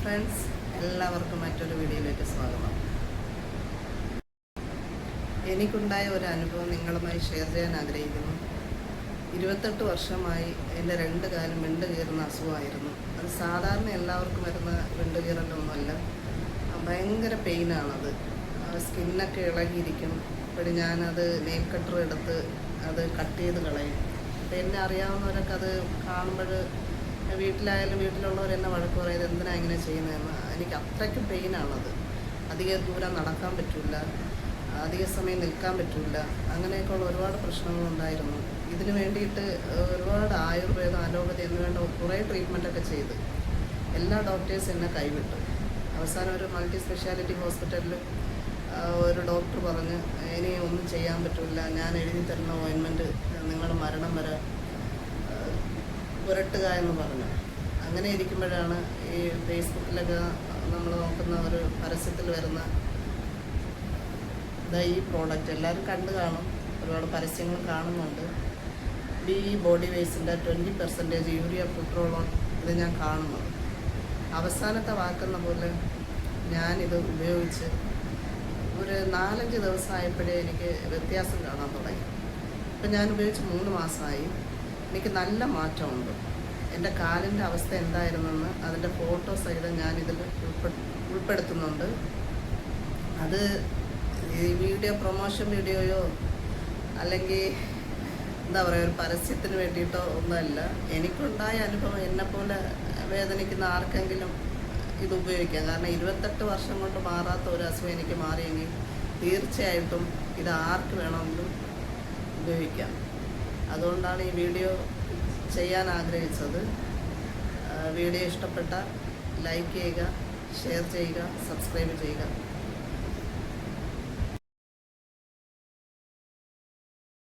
Friends, എല്ലാവർക്കും മറ്റൊരു വീഡിയോയിലേക്ക് സ്വാഗതം. എനിക്കുണ്ടായ ഒരു അനുഭവം നിങ്ങളുമായി ഷെയർ ചെയ്യാൻ ആഗ്രഹിക്കുന്നു. 28 വർഷമായി എൻ്റെ 2 കാലും വിണ്ട് കീറുന്ന അസുഖമായിരുന്നു. അത് സാധാരണ എല്ലാവർക്കും വരുന്ന വിണ്ട് കീറലൊന്നുമല്ല, ഭയങ്കര പെയിനാണത്. സ്കിന്നൊക്കെ ഇളകിയിരിക്കും. അപ്പോൾ ഞാനത് നെയിൽ കട്ടർ എടുത്ത് അത് കട്ട് ചെയ്ത് കളയും. അപ്പോൾ എന്നെ അറിയാവുന്നവരൊക്കെ അത് കാണുമ്പോൾ വീട്ടിലായാലും വീട്ടിലുള്ളവരെന്നെ വഴക്ക് പറയുന്നത് എന്തിനാണ് ഇങ്ങനെ ചെയ്യുന്നതെന്ന്. എനിക്ക് അത്രയ്ക്ക് പെയിനാണത്. അധിക ദൂരം നടക്കാൻ പറ്റില്ല, അധിക സമയം നിൽക്കാൻ പറ്റില്ല, അങ്ങനെയൊക്കെയുള്ള ഒരുപാട് പ്രശ്നങ്ങളുണ്ടായിരുന്നു. ഇതിന് വേണ്ടിയിട്ട് ഒരുപാട് ആയുർവേദം, അലോപ്പതി എന്ന് വേണ്ട കുറേ ട്രീറ്റ്മെൻറ്റൊക്കെ ചെയ്ത് എല്ലാ ഡോക്ടേഴ്സും എന്നെ കൈവിട്ടു. അവസാനം ഒരു മൾട്ടി സ്പെഷ്യാലിറ്റി ഹോസ്പിറ്റലിൽ ഒരു ഡോക്ടർ പറഞ്ഞ് ഇനി ഒന്നും ചെയ്യാൻ പറ്റില്ല, ഞാൻ എഴുതി തരുന്ന ഓയിൻമെൻറ്റ് നിങ്ങൾ മരണം വരെ പുരട്ടുക എന്ന് പറഞ്ഞു. അങ്ങനെ ഇരിക്കുമ്പോഴാണ് ഈ ഫേസ്ബുക്കിലൊക്കെ നമ്മൾ നോക്കുന്ന ഒരു പരസ്യത്തിൽ വരുന്ന ഈ പ്രോഡക്റ്റ് എല്ലാവരും കണ്ടു കാണും, ഒരുപാട് പരസ്യങ്ങൾ കാണുന്നുണ്ട്. ബി ബോഡി വേസിൻ്റെ 20% യൂറിയ ഫുട്രോളോൺ ഇത് ഞാൻ കാണുന്നത്. അവസാനത്തെ വാക്കുന്ന പോലെ ഞാനിത് ഉപയോഗിച്ച് ഒരു 4-5 ദിവസമായപ്പോഴേ എനിക്ക് വ്യത്യാസം കാണാൻ തുടങ്ങി. ഇപ്പം ഞാൻ ഉപയോഗിച്ച് 3 മാസമായി. എനിക്ക് നല്ല മാറ്റമുണ്ട്. എൻ്റെ കാലിൻ്റെ അവസ്ഥ എന്തായിരുന്നെന്ന് അതിൻ്റെ ഫോട്ടോ സഹിതം ഞാനിതിൽ ഉൾപ്പെടുത്തുന്നുണ്ട്. അത് ഈ വീഡിയോ പ്രൊമോഷൻ വീഡിയോയോ അല്ലെങ്കിൽ എന്താ പറയുക ഒരു പരസ്യത്തിന് വേണ്ടിയിട്ടോ ഒന്നുമല്ല. എനിക്കുണ്ടായ അനുഭവം എന്നെപ്പോലെ വേദനിക്കുന്ന ആർക്കെങ്കിലും ഇത് ഉപയോഗിക്കാം. കാരണം 28 വർഷം കൊണ്ട് മാറാത്ത ഒരു അസുഖം എനിക്ക് മാറിയെങ്കിൽ തീർച്ചയായിട്ടും ഇത് ആർക്ക് വേണമെങ്കിലും ഉപയോഗിക്കാം. അതുകൊണ്ടാണ് ഈ വീഡിയോ ചെയ്യാൻ ആഗ്രഹിച്ചത്. വീഡിയോ ഇഷ്ടപ്പെട്ട ലൈക്ക് ചെയ്യുക, ഷെയർ ചെയ്യുക, സബ്സ്ക്രൈബ് ചെയ്യുക.